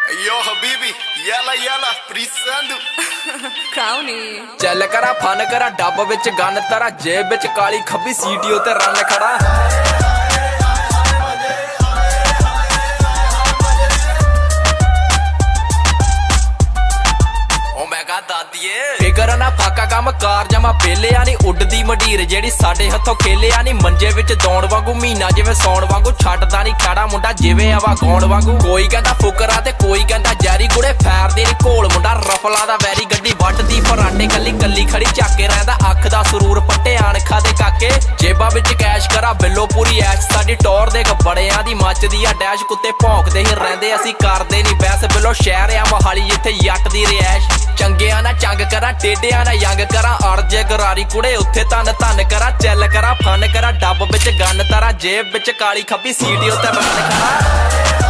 Yo Habibi, yalla yalla, precisando ਕਾਉਨੀ ਚੱਲ ਕਰਾ fun ਕਰਾ ਡੱਬ ਵਿੱਚ ਗੰਨ ਤਰਾ ਜੇਬ ਵਿੱਚ ਕਾਲੀ ਖੱਬੀ ਸੀਟੀਓ ਤੇ ਰਨ ਖੜਾ ਫਿਕਰ ਨਾ ਫਾਕਾ ਕੰਮ ਕਾਰ ਜਮਾ ਪੇਲਿਆ ਨੀ ਉੱਡਦੀ ਮਢੀਰ ਜਿਹੜੀ ਸਾਡੇ ਹੱਥੋਂ ਖੇਲਿਆ ਨੀ ਮੰਜੇ ਵਿੱਚ ਦੌਣ ਵਾਂਗੂ ਮਹੀਨਾ ਜਿਵੇਂ ਸੌਣ ਵਾਂਗੂ ਛੱਡਦਾ ਨੀ ਖਾੜਾ ਮੁੰਡਾ ਜਿਵੇਂ ਆਵਾ ਗਾਉਣ ਵਾਂਗੂ ਕੋਈ ਕਹਿੰਦਾ ਫੁਕਰਾ ਤੇ ਕੋਈ ਕਹਿੰਦਾ ਜੈਰੀ ਕੁੜੇ ਫੈਰਦੇ ਨੀ ਘੋਲ ਮੁੰਡਾ ਰਫਲਾ ਦਾ ਵੈਰੀ ਗੱਡੀ ਵੱਟਦੀ ਫਰਾਂਡੇ ਕੱਲੀ ਕੱਲੀ ਖੜੀ ਚੱਕੇ ਰਹਿੰਦਾ ਅੱਖ ਦਾ ਸਰੂਰ ਪੱਟੇ ਅਣਖਾਂ ਦੇ ਕਾਕੇ ਜੇਬਾਂ ਵਿੱਚ ਕੈਸ਼ ਕਰਾ ਬਿੱਲੋ ਪੂਰੀ ਐਸ਼ ਸਾਡੀ ਟੌਰ ਦੇ ਗੱਬੜਿਆਂ ਦੀ ਮੱਚਦੀ ਆ ਡੈਸ਼ ਕੁੱਤੇ ਭੌਂਕਦੇ ਹੀ ਰਹਿੰਦੇ ਅਸੀਂ ਕਰਦੇ ਨੀ ਬੈਸ ਬਿੱਲੋ ਸ਼ਹਿਰ ਆ ਮੋਹਾਲੀ ਜਿੱਥੇ ਜੱਟ ਦੀ ਰਿਐਸ਼ ਚੰਗਿਆਂ ਨਾ ਚੰਗ ਕਰਾਂ ਟੇਡਿਆਂ ਨਾ ਯੰਗ ਕਰਾਂ ਅੜਜੇ ਗਰਾਰੀ ਕੁੜੇ ਉੱਥੇ ਧੰਨ ਧੰਨ ਕਰਾਂ ਚੱਲ ਕਰਾਂ ਫਨ ਕਰਾਂ ਡੱਬ ਵਿੱਚ ਗੰਨ ਤਰਾ ਜੇਬ ਵਿੱਚ ਕਾਲੀ ਖੱਬੀ ਸੀਟੀ ਉੱਤੇ ਰਨ ਕਰਾਂ